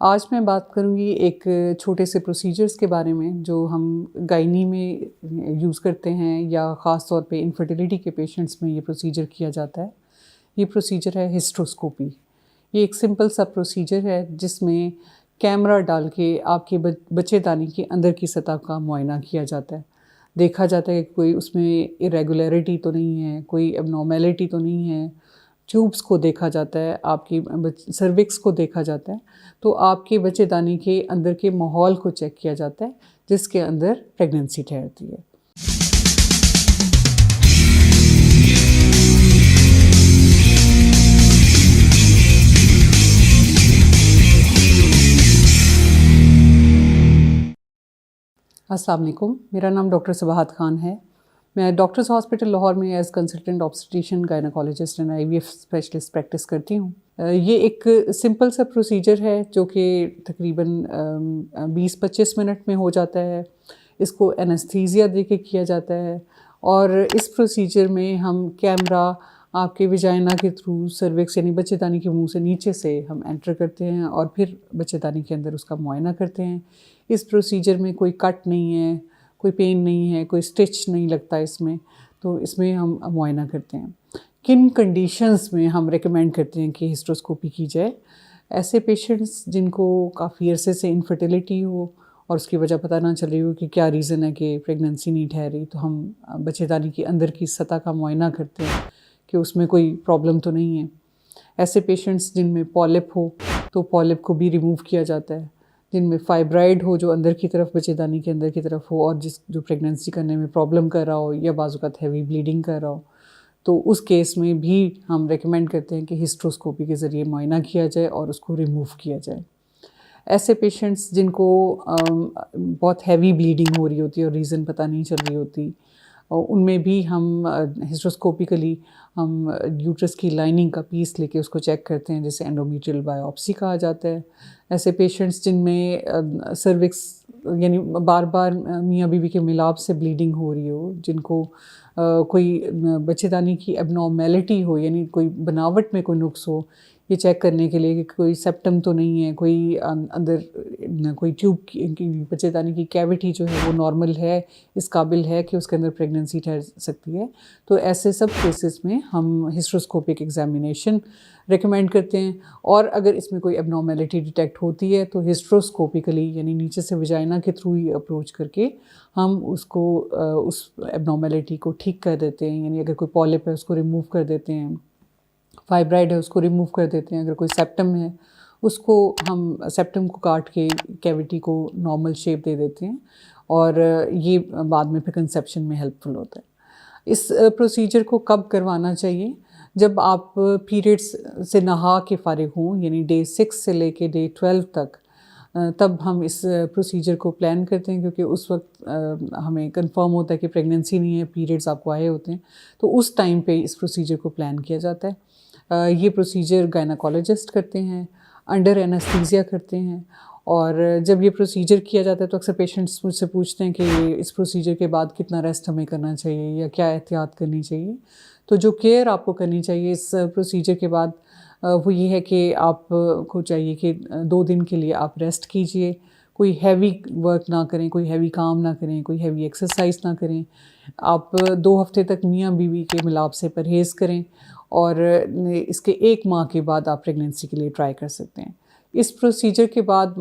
आज मैं बात करूँगी एक छोटे से प्रोसीजर्स के बारे में जो हम गायनी में यूज़ करते हैं या ख़ास तौर पे इनफर्टिलिटी के पेशेंट्स में ये प्रोसीजर किया जाता है। ये प्रोसीजर है हिस्ट्रोस्कोपी। ये एक सिंपल सा प्रोसीजर है जिसमें कैमरा डाल के आपके बच्चेदानी के अंदर की सतह का मुआयना किया जाता है। देखा जाता है कि कोई उसमें इरेगुलरिटी तो नहीं है, कोई एबनॉर्मेलिटी तो नहीं है। ट्यूब्स को देखा जाता है, आपकी सर्विक्स को देखा जाता है, तो आपके बच्चेदानी के अंदर के माहौल को चेक किया जाता है जिसके अंदर प्रेगनेंसी ठहरती है। अस्सलाम वालेकुम, मेरा नाम डॉक्टर सबाहत खान है। मैं डॉक्टर्स हॉस्पिटल लाहौर में as consultant obstetrician gynaecologist and IVF specialist practice करती हूँ। ये एक सिंपल सा प्रोसीजर है जो कि तकरीबन 20-25 मिनट में हो जाता है। इसको एनेस्थीसिया दे के किया जाता है और इस प्रोसीजर में हम कैमरा आपके विजाइना के थ्रू सर्विक्स यानी बच्चेदानी के मुंह से नीचे से हम एंटर करते हैं और फिर बच्चेदानी के अंदर उसका मुआयना करते हैं। इस प्रोसीजर में कोई कट नहीं है, कोई पेन नहीं है, कोई स्टिच नहीं लगता इसमें, तो इसमें हम मुआयना करते हैं। किन कंडीशंस में हम रेकमेंड करते हैं कि हिस्ट्रोस्कोपी की जाए? ऐसे पेशेंट्स जिनको काफ़ी अरसे से इनफर्टिलिटी हो और उसकी वजह पता ना चल रही हो कि क्या रीज़न है कि प्रेगनेंसी नहीं ठहरी, तो हम बच्चेदानी के अंदर की सतह का मुआयना करते हैं कि उसमें कोई प्रॉब्लम तो नहीं है। ऐसे पेशेंट्स जिनमें पॉलिप हो तो पॉलिप को भी रिमूव किया जाता है। जिनमें फाइब्राइड हो जो अंदर की तरफ बच्चेदानी के अंदर की तरफ हो और जो प्रेगनेंसी करने में प्रॉब्लम कर रहा हो या बाज़-औक़ात हैवी ब्लीडिंग कर रहा हो, तो उस केस में भी हम रेकमेंड करते हैं कि हिस्ट्रोस्कोपी के ज़रिए मुआयना किया जाए और उसको रिमूव किया जाए। ऐसे पेशेंट्स जिनको बहुत हैवी ब्लीडिंग हो रही होती है और रीज़न पता नहीं चल रही होती, उनमें भी हम हिस्ट्रोस्कोपिकली हम यूट्रस की लाइनिंग का पीस लेके उसको चेक करते हैं, जिसे एंडोमेट्रियल बायोप्सी कहा जाता है। ऐसे पेशेंट्स जिनमें सर्विक्स यानी बार बार मियाँ बीवी के मिलाप से ब्लीडिंग हो रही हो, जिनको कोई बच्चेदानी की एबनॉर्मेलिटी हो यानी कोई बनावट में कोई नुक्स हो, ये चेक करने के लिए कि कोई सेप्टम तो नहीं है, कोई अंदर कोई ट्यूब की बच्चेदानी की कैविटी जो है वो नॉर्मल है, इस काबिल है कि उसके अंदर प्रेगनेंसी ठहर सकती है, तो ऐसे सब केसेस में हम हिस्ट्रोस्कोपिक एग्जामिनेशन रेकमेंड करते हैं। और अगर इसमें कोई एबनॉर्मेलिटी डिटेक्ट होती है तो हिस्ट्रोस्कोपिकली यानी नीचे से विजाइना के थ्रू ही अप्रोच करके हम उसको उस एबनॉर्मेलिटी को ठीक कर देते हैं। यानी अगर कोई पॉलिप है उसको रिमूव कर देते हैं, फाइब्राइड है उसको रिमूव कर देते हैं, अगर कोई सेप्टम है उसको हम सेप्टम को काट के कैविटी को नॉर्मल शेप दे देते हैं और ये बाद में फिर कंसेप्शन में हेल्पफुल होता है। इस प्रोसीजर को कब करवाना चाहिए? जब आप पीरियड्स से नहा के फ़ारिग हों, यानी डे 6 से लेके डे 12 तक, तब हम इस प्रोसीजर को प्लान करते हैं क्योंकि उस वक्त हमें कंफर्म होता है कि प्रेगनेंसी नहीं है, पीरियड्स आपको आए होते हैं, तो उस टाइम पे इस प्रोसीजर को प्लान किया जाता है। ये प्रोसीजर गायनेकोलॉजिस्ट करते हैं, अंडर एनेस्थीसिया करते हैं और जब ये प्रोसीजर किया जाता है तो अक्सर पेशेंट्स मुझसे पूछते हैं कि इस प्रोसीजर के बाद कितना रेस्ट हमें करना चाहिए या क्या एहतियात करनी चाहिए। तो जो केयर आपको करनी चाहिए इस प्रोसीजर के बाद वो ये है कि आपको चाहिए कि 2 दिन के लिए आप रेस्ट कीजिए, कोई हैवी वर्क ना करें, कोई हैवी काम ना करें, कोई हैवी एक्सरसाइज ना करें। आप 2 हफ्ते तक मियाँ बीवी के मिलाप से परहेज़ करें और इसके 1 माह के बाद आप प्रेगनेंसी के लिए ट्राई कर सकते हैं। इस प्रोसीजर के बाद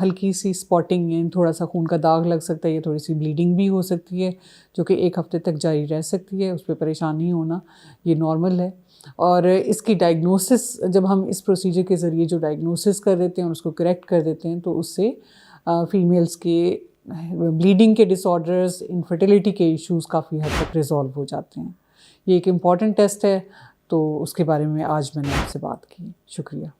हल्की सी स्पॉटिंग यानी थोड़ा सा खून का दाग लग सकता है या थोड़ी सी ब्लीडिंग भी हो सकती है जो कि 1 हफ्ते तक जारी रह सकती है, उस पर परेशान नहीं होना, ये नॉर्मल है। और इसकी डायग्नोसिस जब हम इस प्रोसीजर के ज़रिए जो डायग्नोसिस कर देते हैं और उसको करेक्ट कर देते हैं तो उससे फीमेल्स के ब्लीडिंग के डिसऑर्डर्स, इनफर्टिलिटी के इश्यूज़ काफ़ी हद तक रिजॉल्व हो जाते हैं। ये एक इम्पॉर्टेंट टेस्ट है, तो उसके बारे में आज मैंने आपसे बात की। शुक्रिया।